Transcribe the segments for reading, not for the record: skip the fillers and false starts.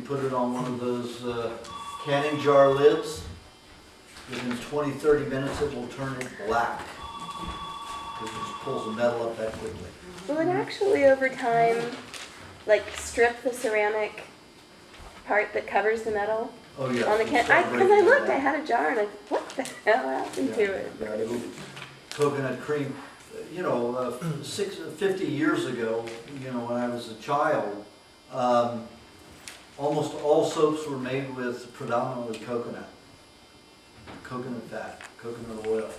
put it on one of those canning jar lids, within 20-30 minutes it will turn it black. Because it just pulls the metal up that quickly. Will it actually over time, like strip the ceramic part that covers the metal Oh yeah. on the can? Because I looked, I had a jar and I, what the hell happened to it? Yeah, coconut cream. You know, 50 years ago, you know, when I was a child, almost all soaps were made with predominantly coconut fat, coconut oil.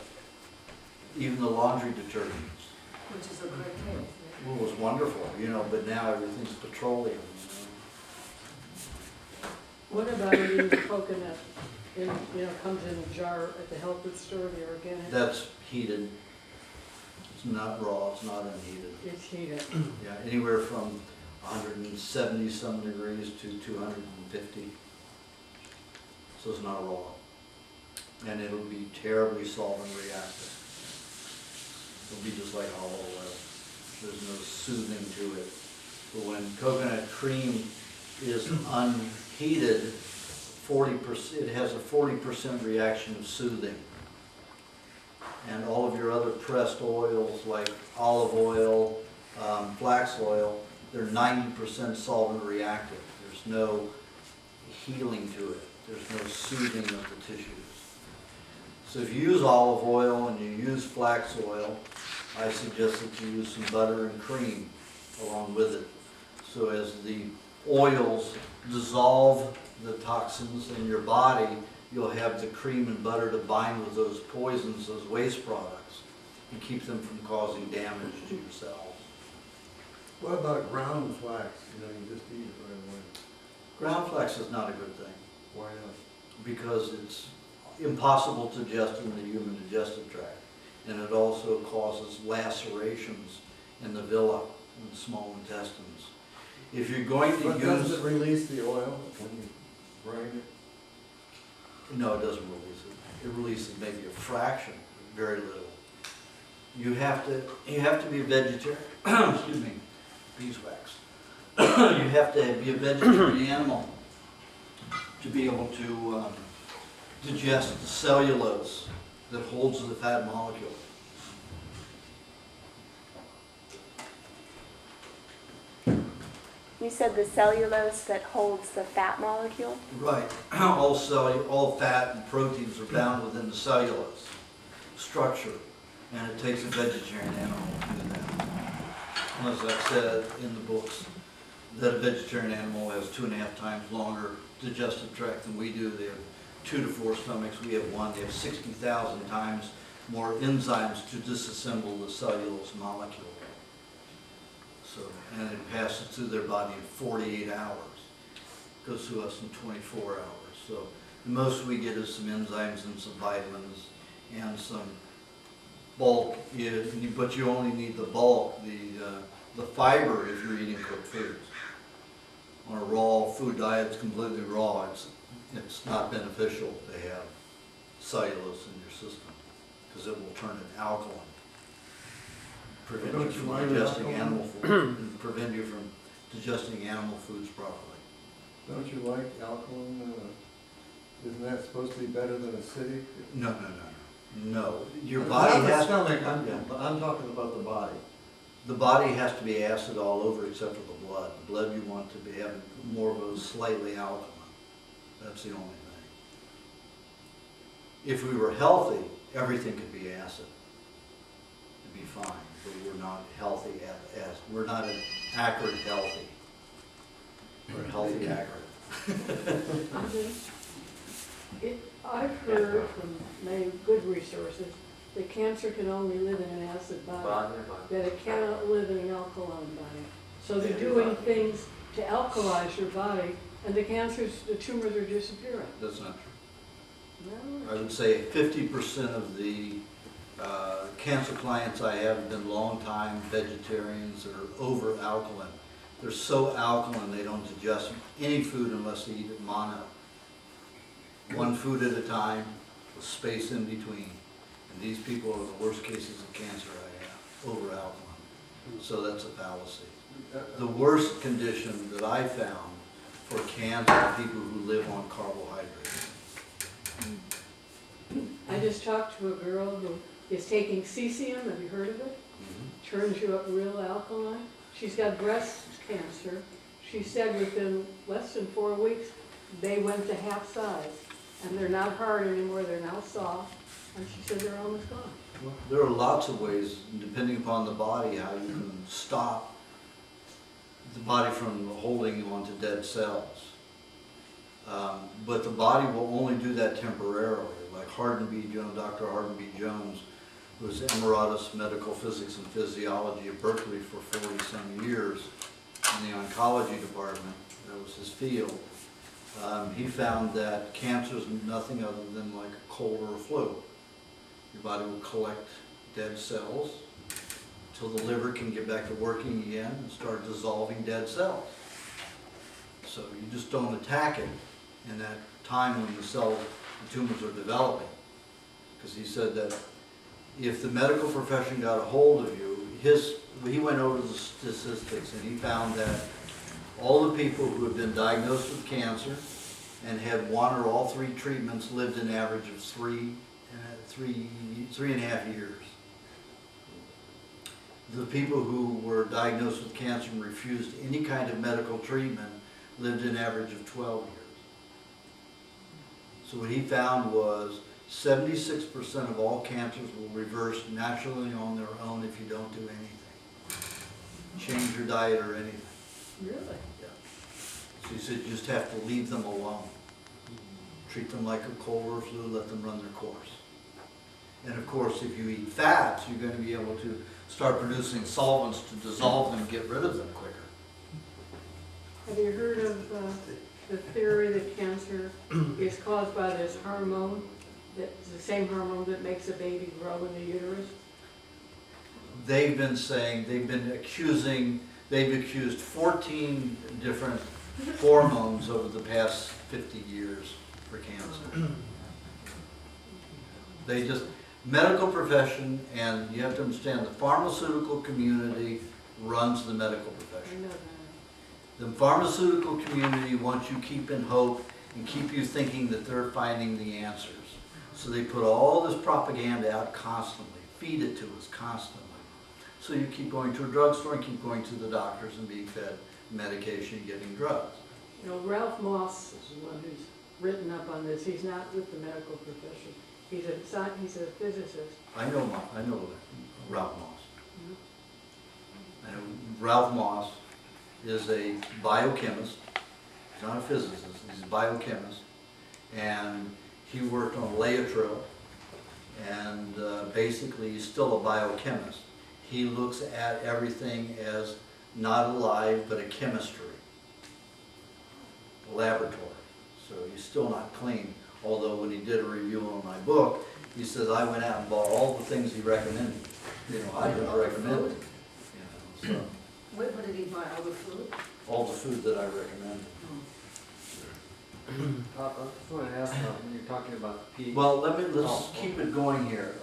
Even the laundry detergents. Which is a great case. Well, it was wonderful, you know, but now everything's petroleum. What about eating the coconut in, comes in a jar at the health food store, the organic? That's heated. It's not raw, it's not unheated. It's heated. Yeah, anywhere from 170 some degrees to 250. So it's not raw. And it'll be terribly solvent reactive. It'll be just like olive oil. There's no soothing to it. But when coconut cream is unheated, 40%, it has a 40% reaction of soothing. And all of your other pressed oils like olive oil, flax oil, they're 90% solvent reactive. There's no healing to it. There's no soothing of the tissues. So if you use olive oil and you use flax oil, I suggest that you use some butter and cream along with it. So as the oils dissolve the toxins in your body, you'll have the cream and butter to bind with those poisons, those waste products, and keep them from causing damage to your cells. What about ground flax? You just eat it right away. Ground flax is not a good thing Why not? because it's impossible to digest in the human digestive tract. And it also causes lacerations in the villi, in the small intestines. If you're going to But use... does it release the oil when you grind it? No, it doesn't release it. It releases maybe a fraction, very little. You have to be a vegetarian. Excuse me, beeswax. You have to be a vegetarian animal to be able to digest the cellulose that holds the fat molecule. You said the cellulose that holds the fat molecule? Right. All fat and proteins are bound within the cellulose structure, and it takes a vegetarian animal to do that. As I've said in the books, that a vegetarian animal has 2.5 times longer digestive tract than we do. They have 2 to 4 stomachs. We have 1. They have 60,000 times more enzymes to disassemble the cellulose molecule. So, and it passes through their body in 48 hours. Goes through us in 24 hours. So the most we get is some enzymes and some vitamins and some bulk. But you only need the bulk, the fiber if you're eating cooked foods. On a raw food diet, it's completely raw. It's not beneficial to have cellulose in your system because it will turn it alkaline. Prevent you from digesting animal food and prevent you from digesting animal foods properly. Don't you like alkaline? Isn't that supposed to be better than acidic? No. Your body Not the has stomach. yeah. I'm talking about the body. The body has to be acid all over except for the blood. The blood you want to be having more of a slightly alkaline. That's the only thing. If we were healthy, everything could be acid. It'd be fine. But we're not healthy as we're not an acrid healthy. We're healthy acrid. I've heard from many good resources that cancer can only live in an acid body, that it cannot live in an alkaline body. So they're doing things to alkalize your body, and the tumors are disappearing. That's not true. No? I would say 50% of the cancer clients I have been long-time vegetarians that are over-alkaline. They're so alkaline they don't digest any food unless they eat it mono. One food at a time with space in between. And these people are the worst cases of cancer I have, over-alkaline. So that's a fallacy. The worst condition that I found for cancer people who live on carbohydrates. I just talked to a girl who is taking cesium, have you heard of it? Turns you up real alkaline. She's got breast cancer. She said within less than 4 weeks, they went to half size. And they're not hard anymore, they're now soft. And she said they're almost gone. Well, there are lots of ways, depending upon the body, how you can stop the body from holding on to dead cells. But the body will only do that temporarily. Like Dr. Hardin B. Jones was Emeritus Medical Physics and Physiology at Berkeley for 40-some years in the oncology department. That was his field. He found that cancer is nothing other than like a cold or a flu. Your body will collect dead cells until the liver can get back to working again and start dissolving dead cells. So you just don't attack it in that time when the tumors are developing. Because he said that if the medical profession got a hold of you, he went over the statistics and he found that all the people who had been diagnosed with cancer and had one or all 3 treatments lived an average of three and a half years. The people who were diagnosed with cancer and refused any kind of medical treatment lived an average of 12 years. So what he found was 76% of all cancers will reverse naturally on their own if you don't do anything. Change your diet or anything. Really? Yeah. So he said you just have to leave them alone. Treat them like a cold or flu, let them run their course. And of course, if you eat fats, you're going to be able to start producing solvents to dissolve them and get rid of them quicker. Have you heard of the theory that cancer is caused by this hormone, that's the same hormone that makes a baby grow in the uterus? They've accused 14 different hormones over the past 50 years for cancer. Medical profession, and you have to understand, the pharmaceutical community runs the medical I profession. know that. The pharmaceutical community wants you keep in hope and keep you thinking that they're finding the answers. So they put all this propaganda out constantly, feed it to us constantly. So you keep going to a drugstore and keep going to the doctors and being fed medication and getting drugs. You know, Ralph Moss is the one who's written up on this. He's not with the medical profession. He's a physicist. I know Ralph Moss. And Ralph Moss is a biochemist. He's not a physicist, he's a biochemist. And he worked on Laetrile, and basically he's still a biochemist. He looks at everything as not alive, but a chemistry, a laboratory. So he's still not clean. Although when he did a review on my book, he says I went out and bought all the things he recommended. I didn't recommend it. So What did he buy, all the food? all the food that I recommended. I just want to ask, when you're talking about pH. Well, let's keep it going here.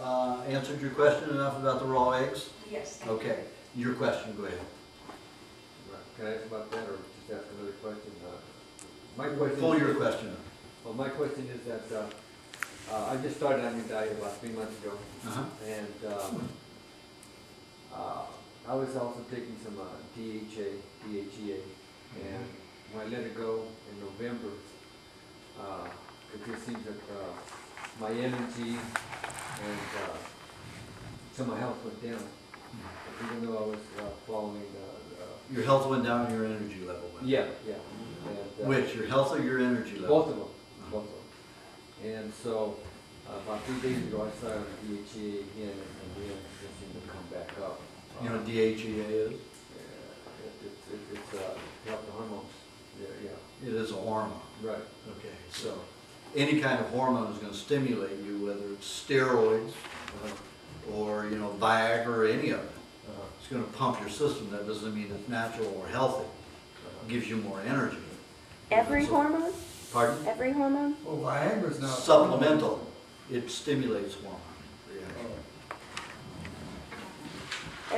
Answered your question enough about the raw eggs? Yes. Okay, your question, go ahead. Can I ask about that, or just ask another question? My question. Pull your question up. Well, my question is that I just started on your diet about 3 months ago, and I was also taking some DHEA, and when I let it go in November, it just seems that my energy and some of my health went down, even though I was following Your health went down, your energy level went down. yeah. And, Which, your health or your energy level? both of them. And so, about 3 days ago, I started on DHEA again, and then it just seemed to come back up. You know what DHEA is? It's help the hormones. Yeah. It is a hormone. Right. Okay, so any kind of hormone is going to stimulate you, whether it's steroids or Viagra or any of it. It's going to pump your system. That doesn't mean it's natural or healthy. It gives you more energy. Every So- hormone? Pardon? Every hormone? Well, Viagra's not. Supplemental. It stimulates hormone reaction.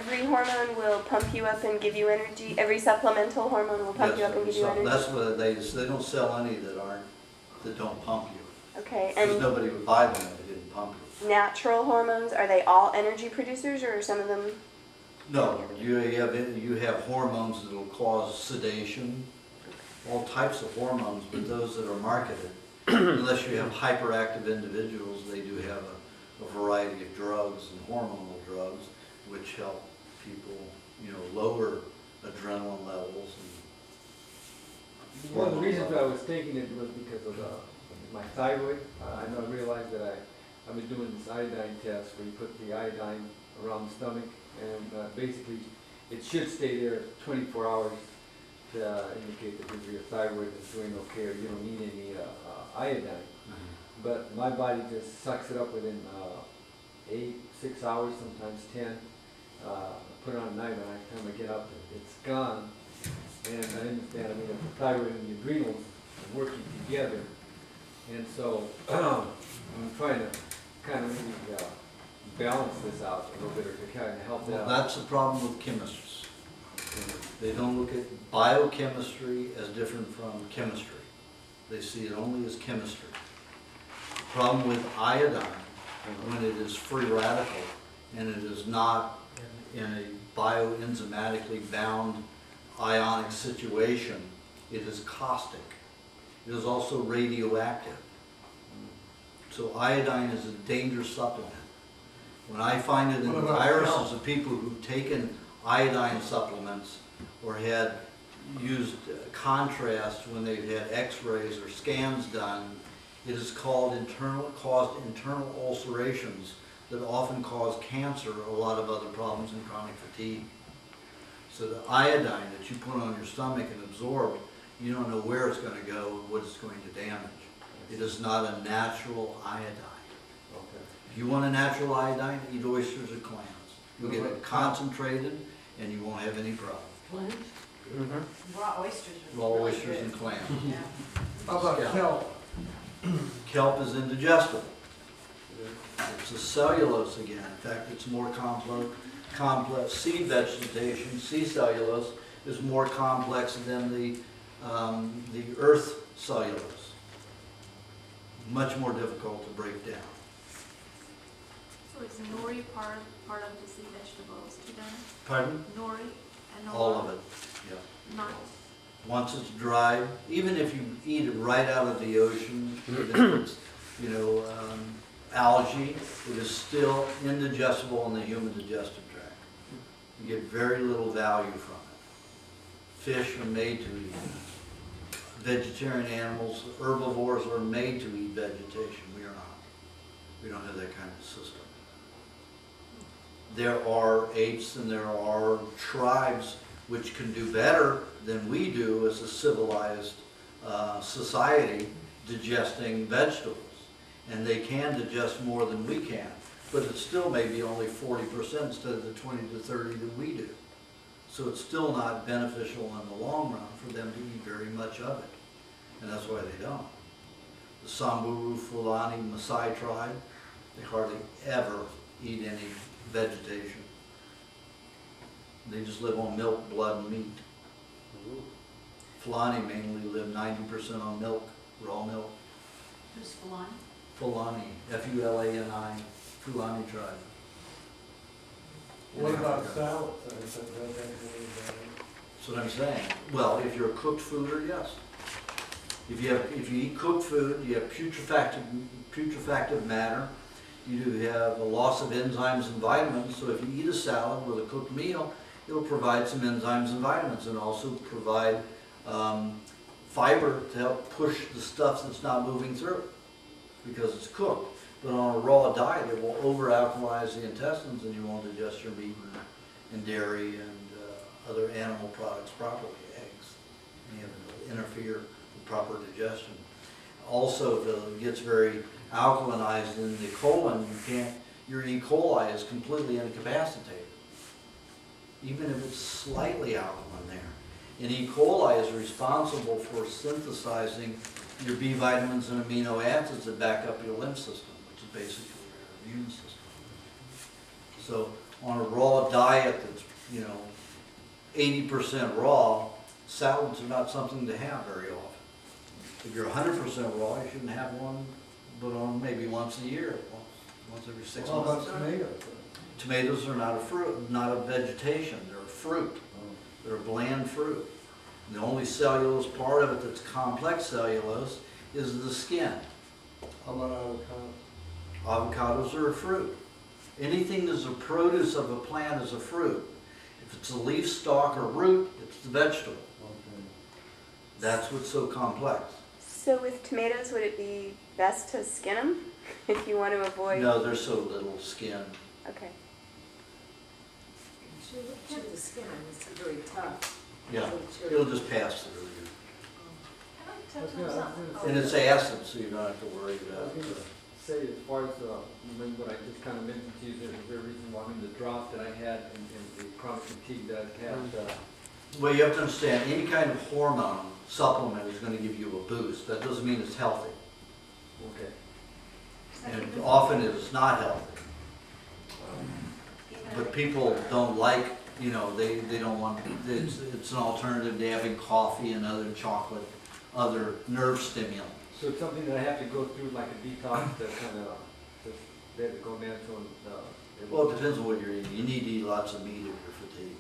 every hormone will pump you up and give you energy? Every supplemental hormone will pump you up and give you energy? That's what they don't sell any that don't pump you. Okay, Because and nobody would buy them if they didn't pump you. natural hormones, are they all energy producers or are some of them? No, you have hormones that will cause sedation, all types of hormones, but those that are marketed, unless you have hyperactive individuals, they do have a variety of drugs and hormonal drugs, which help people, lower adrenaline levels. One of the reasons I was taking it was because of my thyroid. I realized that I've been doing this iodine test where you put the iodine around the stomach, and basically it should stay there 24 hours to indicate that your thyroid is doing okay or you don't need any iodine. But my body just sucks it up within 6 hours, sometimes 10. Put it on at night, and by the time I get up, it's gone. And I understand, the thyroid and the adrenals are working together. And so I'm trying to kind of maybe balance this out a little bit, or to kind of help that Well, out. that's the problem with chemists. They don't look at biochemistry as different from chemistry. They see it only as chemistry. The problem with iodine, when it is free radical and it is not in a bioenzymatically bound ionic situation, it is caustic. It is also radioactive. So iodine is a dangerous supplement. When I find it in the irises of people who've taken iodine supplements or had used contrast when they've had x-rays or scans done, it is caused internal ulcerations that often cause cancer, a lot of other problems, and chronic fatigue. So the iodine that you put on your stomach and absorb, you don't know where it's going to go and what it's going to damage. It is not a natural iodine. Okay. If you want a natural iodine, eat oysters or clams. You'll get it concentrated and you won't have any problem. Clams? Raw oysters are Raw really oysters good. and clams. Yeah. How about kelp? Kelp is indigestible. It's a cellulose again. In fact, it's more complex. Seed vegetation, sea cellulose, is more complex than the earth cellulose. Much more difficult to break down. So is nori part of the sea vegetables too then? Pardon? Nori and All of it, yeah. Nice. Once it's dried, even if you eat it right out of the ocean, even if it's, algae, it is still indigestible in the human digestive tract. You get very little value from it. Fish are made to eat it. Vegetarian animals, herbivores are made to eat vegetation. We are not. We don't have that kind of system. There are apes and there are tribes which can do better than we do as a civilized society digesting vegetables. And they can digest more than we can, but it's still maybe only 40% instead of the 20 to 30 that we do. So it's still not beneficial in the long run for them to eat very much of it. And that's why they don't. The Samburu, Fulani, Maasai tribe, they hardly ever eat any vegetation. They just live on milk, blood, and meat. Fulani mainly live 90% on milk, raw milk. Who's Fulani? Fulani, F-U-L-A-N-I, Fulani tribe. What In about Africa. salads? I said, does that have any value? That's what I'm saying. Well, if you're a cooked fooder, yes. If you eat cooked food, you have putrefactive matter. You do have a loss of enzymes and vitamins. So if you eat a salad with a cooked meal, it'll provide some enzymes and vitamins, and also provide fiber to help push the stuff that's not moving through, because it's cooked. But on a raw diet, it will over-alkalize the intestines, and you won't digest your meat and dairy and other animal products properly, eggs. And it'll interfere with proper digestion. Also, if it gets very alkalinized in the colon, your E. coli is completely incapacitated, even if it's slightly alkaline there. And E. coli is responsible for synthesizing your B vitamins and amino acids that back up your lymph system, which is basically your immune system. So on a raw diet that's, 80% raw, salads are not something to have very often. If you're 100% raw, you shouldn't have one, but on maybe once a year, once every 6 How months. about tomatoes? Tomatoes are not a fruit, not a vegetation, they're a fruit. Oh. They're a bland fruit. The only cellulose part of it that's complex cellulose is the skin. How about avocados? Avocados are a fruit. Anything that's a produce of a plant is a fruit. If it's a leaf, stalk, or root, it's the vegetable. Okay. That's what's so complex. So with tomatoes, would it be best to skin them if you want to avoid? No, there's so little skin. Okay. Sure, look at the skin, and it's very tough. Yeah, So it'll just pass through you. Can I touch on something? And it's acid, so you don't have to worry I about was it. gonna say, as far as, remember what I just kind of mentioned to you, is there a reason why, the drought that I had and the chronic fatigue that I had, Well, you have to understand, any kind of hormone supplement is going to give you a boost. That doesn't mean it's healthy. okay. And often it is not healthy. But people don't like, they don't want, it's an alternative to having coffee and other chocolate, other nerve stimulants. So it's something that I have to go through like a detox to kind of, just let it go natural and, Well, it depends on what you're eating. You need to eat lots of meat if you're fatigued.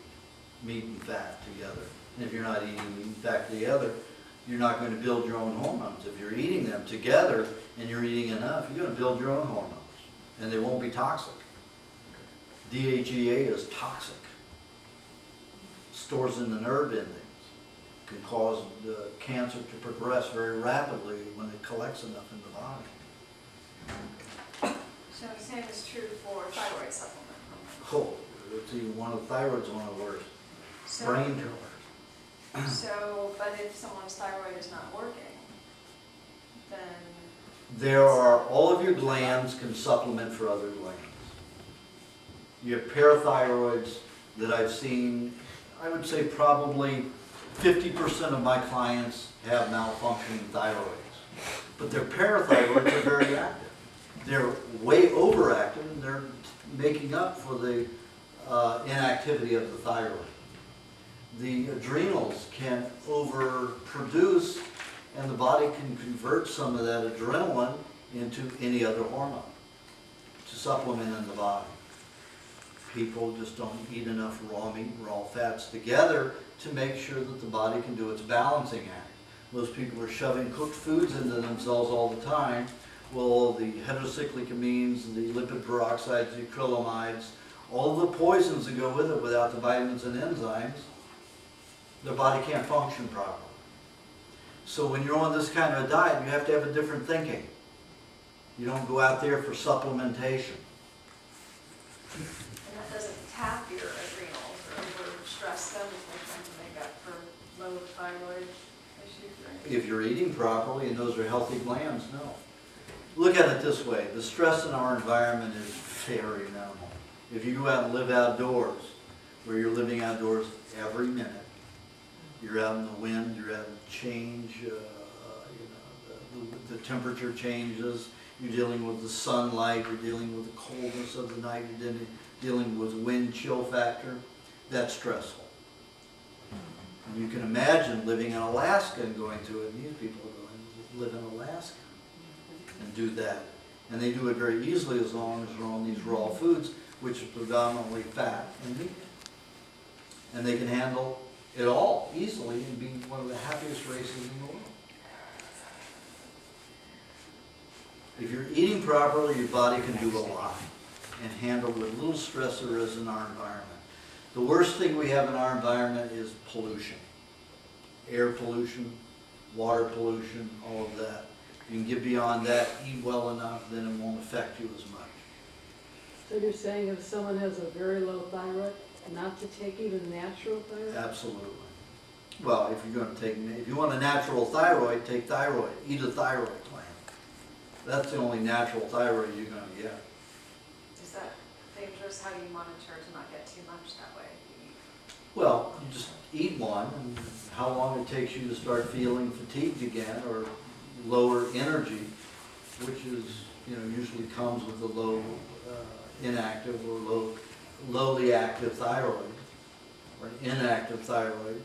Meat and fat together. And if you're not eating meat and fat together, you're not going to build your own hormones. If you're eating them together and you're eating enough, you're going to build your own hormones. And they won't be toxic. DHEA is toxic. Stores in the nerve endings. Can cause the cancer to progress very rapidly when it collects enough in the body. So the same is true for thyroid supplement. Oh, it's even one of the thyroid's one of the worst. So- Brain tumors. So, but if someone's thyroid is not working, then, There are, all of your glands can supplement for other glands. You have parathyroids that I've seen, I would say probably 50% of my clients have malfunctioning thyroids. But their parathyroids are very active. They're way overactive and they're making up for the inactivity of the thyroid. The adrenals can overproduce and the body can convert some of that adrenaline into any other hormone to supplement in the body. People just don't eat enough raw meat and raw fats together to make sure that the body can do its balancing act. Most people are shoving cooked foods into themselves all the time. Well, the heterocyclicamines, the lipid peroxides, the acrylamides, all the poisons that go with it without the vitamins and enzymes, their body can't function properly. So when you're on this kind of a diet, you have to have a different thinking. You don't go out there for supplementation. and that doesn't tap your adrenals or overstress them if they're trying to make up for low thyroid issues or anything. If you're eating properly and those are healthy glands, no. Look at it this way, the stress in our environment is very minimal. If you go out and live outdoors, where you're living outdoors every minute, you're out in the wind, you're out in change, the temperature changes, you're dealing with the sunlight, you're dealing with the coldness of the night, you're dealing with wind chill factor, that's stressful. And you can imagine living in Alaska and going through it, and these people are going to live in Alaska and do that. And they do it very easily as long as they're on these raw foods, which are predominantly fat and meat. And they can handle it all easily and be one of the happiest races in the world. If you're eating properly, your body can do a lot and handle what little stress there is in our environment. The worst thing we have in our environment is pollution. Air pollution, water pollution, all of that. If you can get beyond that, eat well enough, then it won't affect you as much. So you're saying if someone has a very low thyroid, not to take even natural thyroid? Absolutely. Well, if you're going to take, if you want a natural thyroid, take thyroid. Eat a thyroid gland. That's the only natural thyroid you're going to get. Is that dangerous? How do you monitor to not get too much that way? You eat? Well, you just eat one, and how long it takes you to start feeling fatigued again or lower energy, which is, usually comes with a low inactive or low lowly active thyroid or an inactive thyroid,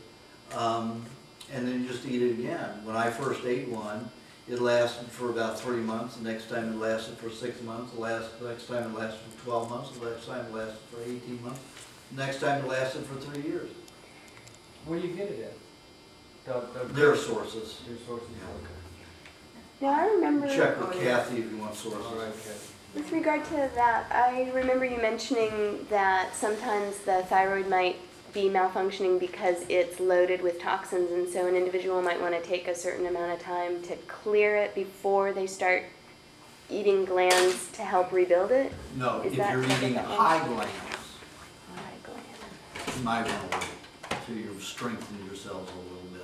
and then you just eat it again. When I first ate one, it lasted for about 3 months. The next time it lasted for 6 months. The next time it lasted for 12 months. The next time it lasted for 18 months. The next time it lasted for 3 years. Where do you get it at? There are sources. Your sources, Yeah. okay. Now I remember, Check with Kathy if you want sources. All right, okay. with regard to that, I remember you mentioning that sometimes the thyroid might be malfunctioning because it's loaded with toxins, and so an individual might want to take a certain amount of time to clear it before they start eating glands to help rebuild it. No, Is if that you're kind of eating that one? high glands, High gland. you might want to wait so you've strengthened your cells a little bit.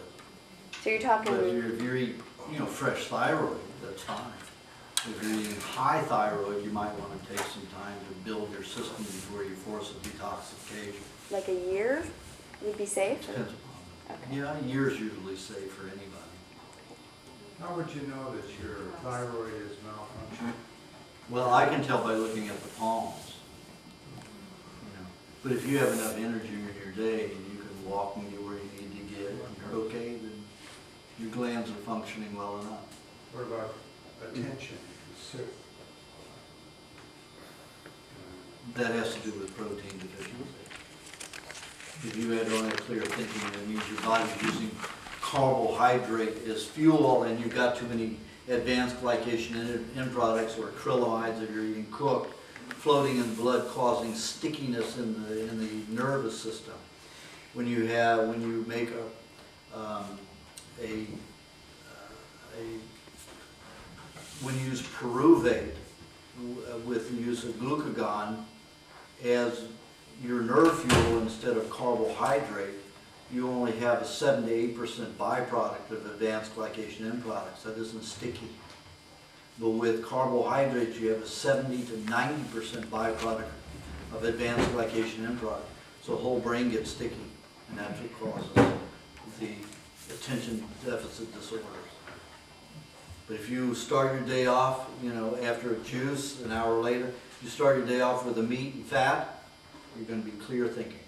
So you're But talking, if you're eating, fresh thyroid, that's fine. If you're eating high thyroid, you might want to take some time to build your system before you force a detoxification. like a year would be safe? Depends upon Okay. it. Yeah, a year's usually safe for anybody. How would you know that your thyroid is malfunctioning? Well, I can tell by looking at the palms. But if you have enough energy in your day and you can walk and get where you need to get, and you're okay, then your glands are functioning well enough. What about attention? Sick? That has to do with protein deficiency. If you had only clear thinking, it means your body's using carbohydrate as fuel and you've got too many advanced glycation end products or acrylamide if you're eating cooked, floating in blood causing stickiness in the nervous system. When you make when you use pyruvate with the use of glucagon as your nerve fuel instead of carbohydrate, you only have a 7 to 8% byproduct of advanced glycation end products. That isn't sticky. But with carbohydrates, you have a 70 to 90% byproduct of advanced glycation end product. So the whole brain gets sticky, and that's what causes the attention deficit disorders. But if you start your day off, after a juice, an hour later, you start your day off with a meat and fat, you're going to be clear thinking.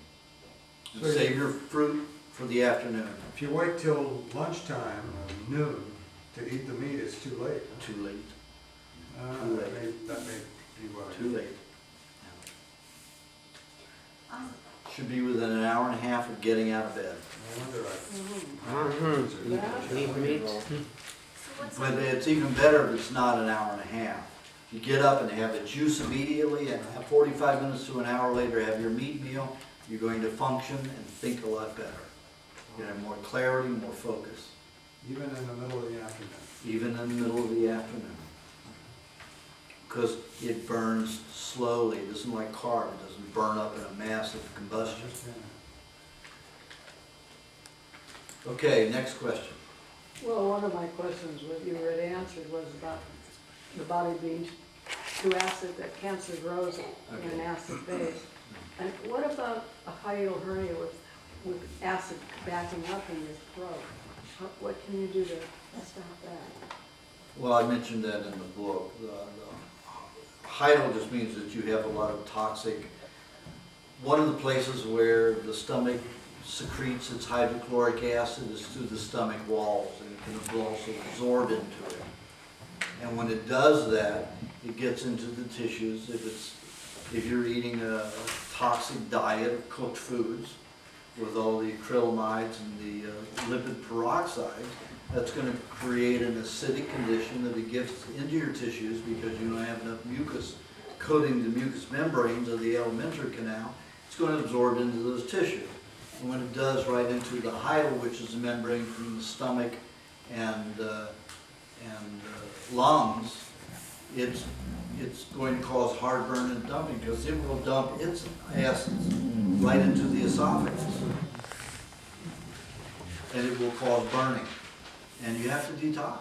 And So save your fruit for the afternoon. If you wait till lunchtime or noon to eat the meat, it's too late. Huh? Too late. That may be what I Too late. Should be within an hour and a half of getting out of bed. No wonder But it's even better if it's not an hour and a half. You get up and have the juice immediately, and 45 minutes to an hour later have your meat meal, you're going to function and think a lot better. You have more clarity, more focus, Even in the middle of the afternoon. even in the middle of the afternoon. Because it burns slowly. It isn't like carb. It doesn't burn up in a massive combustion. Okay, next question. Well, one of my questions that you already answered was about the body being too acid, that cancer grows in an acid base. And what about a hiatal hernia with acid backing up in your throat? What can you do to stop that? Well, I mentioned that in the book. The hiatal just means that you have a lot of toxic. One of the places where the stomach secretes its hydrochloric acid is through the stomach walls, and it can also absorb into it. And when it does that, it gets into the tissues. If you're eating a toxic diet of cooked foods with all the acrylamides and the lipid peroxides, that's going to create an acidic condition that it gets into your tissues because you don't have enough mucus coating the mucous membranes of the alimentary canal. It's going to absorb into those tissues. And when it does right into the hiatal, which is the membrane from the stomach and lungs, it's going to cause heartburn and dumping because it will dump its acids right into the esophagus. And it will cause burning. And you have to detox.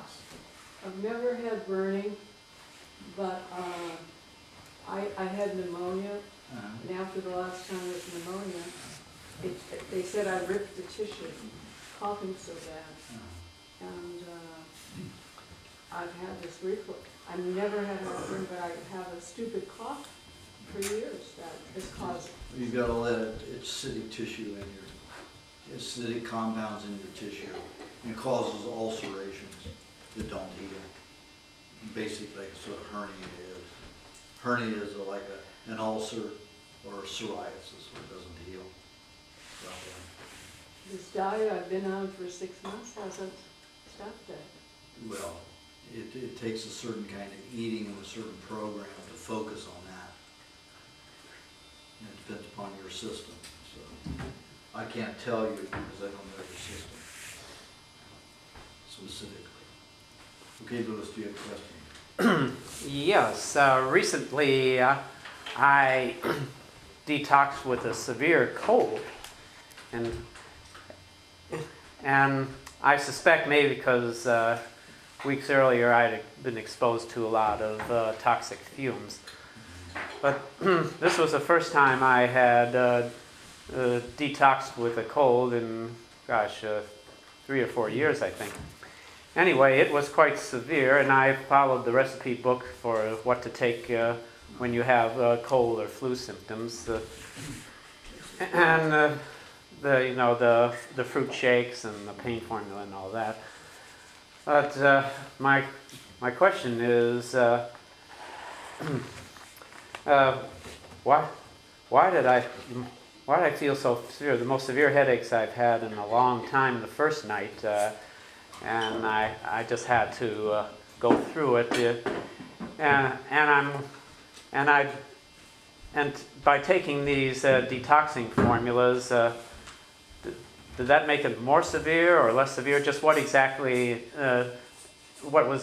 I've never had burning, but I had pneumonia, and after the last time with pneumonia, they said I ripped the tissue, coughing so bad. And I've had this reflux. I've never had heartburn, but I have a stupid cough for years that has caused. You gotta let it acidic tissue in your, acidic compounds in your tissue, and causes ulcerations that don't heal. Basically, that's what hernia is. Hernia is like an ulcer or psoriasis, it doesn't heal. So, This diet I've been on for 6 months hasn't stopped that. well, it takes a certain kind of eating and a certain program to focus on that. And it depends upon your system, so I can't tell you because I don't know your system specifically. Okay, Louis, do you have a question? Yes, recently I detoxed with a severe cold, and I suspect maybe because weeks earlier I'd been exposed to a lot of toxic fumes. But this was the first time I had detoxed with a cold in, gosh, 3 or 4 years, I think. Anyway, it was quite severe, and I followed the recipe book for what to take when you have cold or flu symptoms, and the fruit shakes and the pain formula and all that. But my question is, why did I feel so severe? The most severe headaches I've had in a long time the first night. And I just had to go through it, and by taking these detoxing formulas, did that make it more severe or less severe? Just what was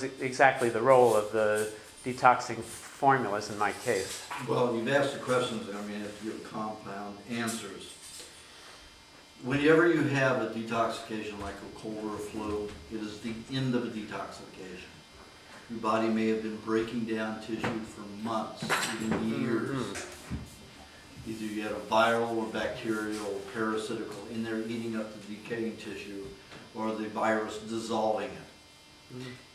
exactly the role of the detoxing formulas in my case? Well, you've asked the questions, I mean, if you have compound answers. Whenever you have a detoxification like a cold or a flu, it is the end of a detoxification. Your body may have been breaking down tissue for months, even years. Either you had a viral or bacterial or parasitical in there eating up the decaying tissue, or the virus dissolving it.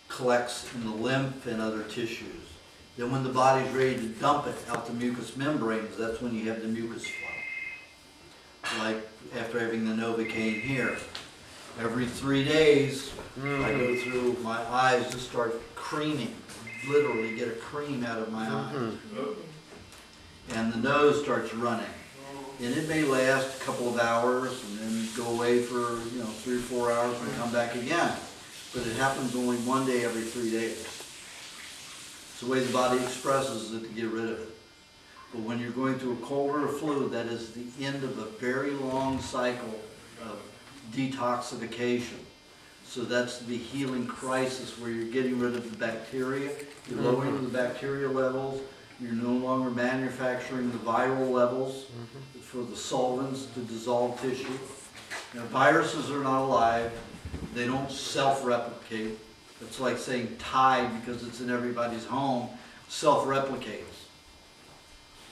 Collects in the lymph and other tissues. Then when the body's ready to dump it out the mucous membranes, that's when you have the mucus flow. Like after having the Novocaine here. Every 3 days, I go through, my eyes just start creaming, literally get a cream out of my eyes. And the nose starts running. And it may last a couple of hours and then go away for 3 or 4 hours and come back again. But it happens only 1 day every 3 days. It's the way the body expresses it to get rid of it. But when you're going through a cold or a flu, that is the end of a very long cycle of detoxification. So that's the healing crisis where you're getting rid of the bacteria, you're lowering the bacteria levels, you're no longer manufacturing the viral levels for the solvents to dissolve tissue. Now, viruses are not alive, they don't self-replicate. It's like saying Tide, because it's in everybody's home, self-replicates.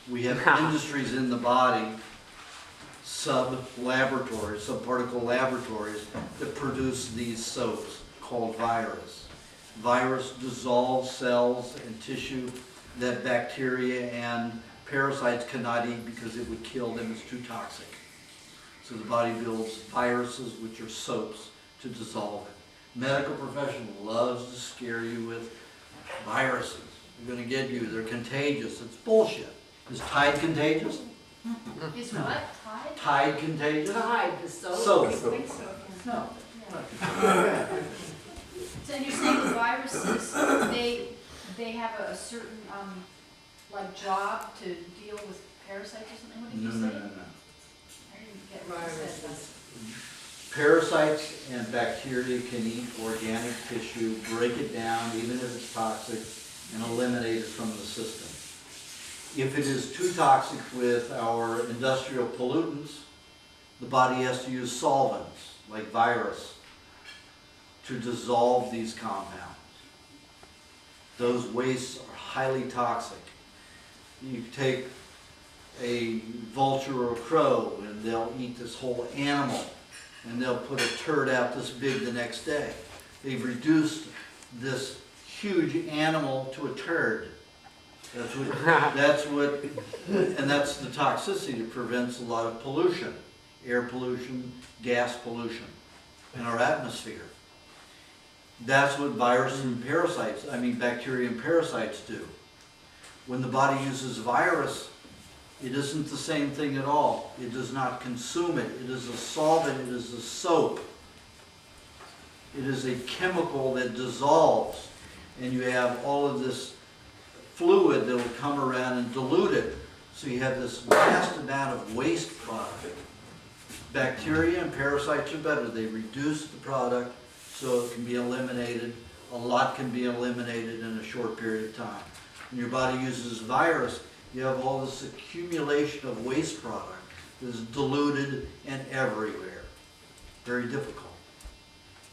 We have industries in the body, sub-laboratories, sub-particle laboratories that produce these soaps called virus. Virus dissolves cells and tissue that bacteria and parasites cannot eat because it would kill them, it's too toxic. So the body builds viruses, which are soaps, to dissolve it. Medical profession loves to scare you with viruses. They're going to get you, they're contagious. It's bullshit. Is Tide contagious? Is what? Tide? Tide contagious? Tide, the soap. Soap. I think so. No. So you're saying the viruses, they have a certain, like job to deal with parasites or something? What did you say? No. I didn't get what you said. Parasites and bacteria can eat organic tissue, break it down, even if it's toxic, and eliminate it from the system. If it is too toxic with our industrial pollutants, the body has to use solvents, like virus, to dissolve these compounds. Those wastes are highly toxic. You take a vulture or a crow and they'll eat this whole animal and they'll put a turd out this big the next day. They've reduced this huge animal to a turd. That's what, and that's the toxicity. It prevents a lot of pollution, air pollution, gas pollution in our atmosphere. That's what viruses and parasites, bacteria and parasites do. When the body uses virus, it isn't the same thing at all. It does not consume it. It is a solvent, it is a soap. It is a chemical that dissolves, and you have all of this fluid that will come around and dilute it. So you have this vast amount of waste product. Bacteria and parasites are better. They reduce the product so it can be eliminated. A lot can be eliminated in a short period of time. When your body uses virus, you have all this accumulation of waste product that is diluted and everywhere. Very difficult.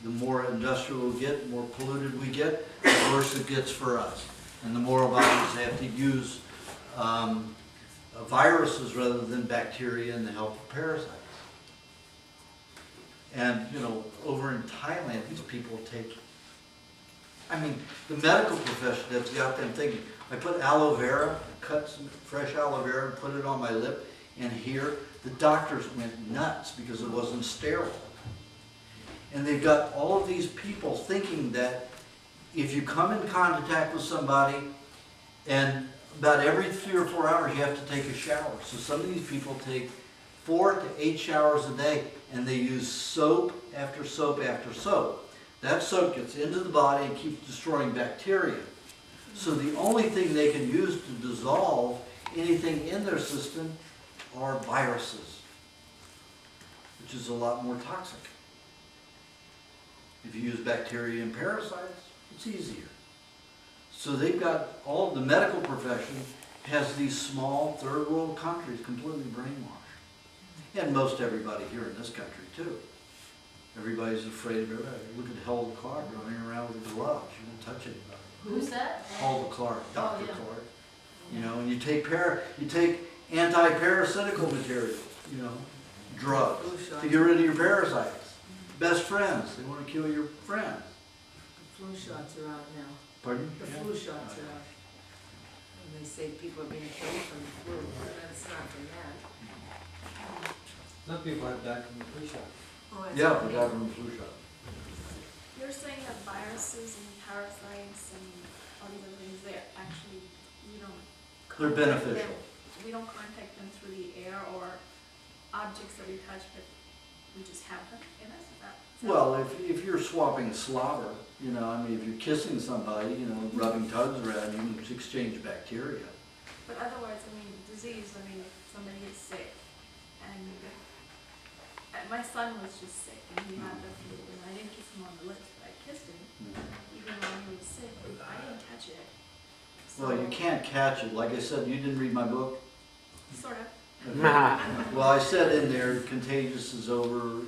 The more industrial we get, the more polluted we get, the worse it gets for us. And the more bodies have to use viruses rather than bacteria in the help of parasites. And, over in Thailand, these people take, the medical profession that's got them thinking, I put aloe vera, cut some fresh aloe vera and put it on my lip, and here, the doctors went nuts because it wasn't sterile. And they've got all of these people thinking that if you come in contact with somebody, and about every 3 or 4 hours you have to take a shower. So some of these people take 4 to 8 showers a day, and they use soap after soap after soap. That soap gets into the body and keeps destroying bacteria. So the only thing they can use to dissolve anything in their system are viruses, which is a lot more toxic. If you use bacteria and parasites, it's easier. So they've got, all the medical profession has these small third world countries completely brainwashed. And most everybody here in this country too. Everybody's afraid of everybody. Look at Hulda Clark running around with gloves. You won't touch anybody. Who's that? Hulda Clark, Dr. Oh, yeah. Clark. And you take anti-parasitical material, drugs to get rid of your parasites. Best friends, they want to kill your friends. The flu shots are out now. Pardon? The flu shots are out. And they say people are being killed from the flu, but that's not from that. Some people have died from the flu shot. Oh, that's Yeah, what we they- got from the flu shot. You're saying that viruses and parasites and all these other things, they're actually, we don't. They're contact beneficial. them- We don't contact them through the air or objects that we touch, but we just have them in us? Is that- Well, if you're swapping slobber, if you're kissing somebody, rubbing tugs around, you can exchange bacteria. But otherwise, disease, if somebody is sick, and my son was just sick, and he had the flu, and I didn't kiss him on the lips, but I kissed him, even while he was sick, but I didn't touch it. Well, you can't catch it. Like I said, you didn't read my book? Sort of. Well, I said in there, contagious is over,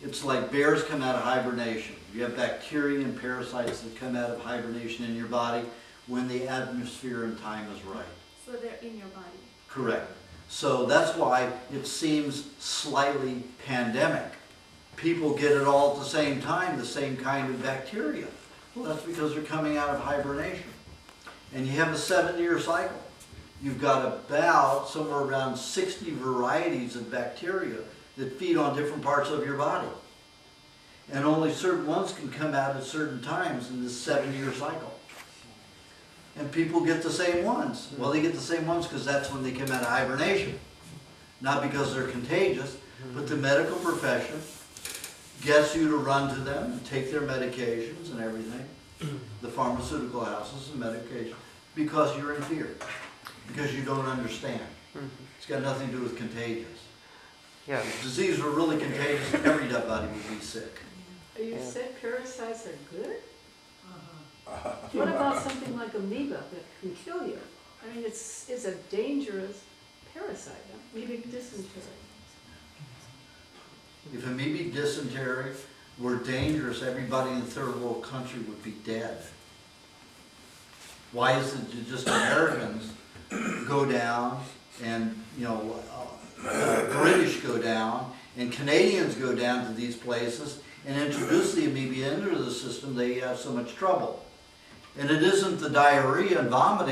it's like bears come out of hibernation. You have bacteria and parasites that come out of hibernation in your body when the atmosphere and time is right. So they're in your body. Correct. So that's why it seems slightly pandemic. People get it all at the same time, the same kind of bacteria. Well, that's because they're coming out of hibernation. And you have a 7-year cycle. You've got about somewhere around 60 varieties of bacteria that feed on different parts of your body. And only certain ones can come out at certain times in this 7-year cycle. And people get the same ones. Well, they get the same ones because that's when they come out of hibernation. Not because they're contagious, but the medical profession gets you to run to them and take their medications and everything. The pharmaceutical houses and medication, because you're in fear. Because you don't understand. It's got nothing to do with contagious. Yeah. If disease were really contagious, everybody would be sick. You said parasites are good? Uh-huh. What about something like amoeba that can kill you? It's a dangerous parasite, amoebic dysentery. If amoebic dysentery were dangerous, everybody in the third world country would be dead. Why is it that just Americans go down and, British go down and Canadians go down to these places and introduce the amoeba into the system, they have so much trouble. And it isn't the diarrhea and vomiting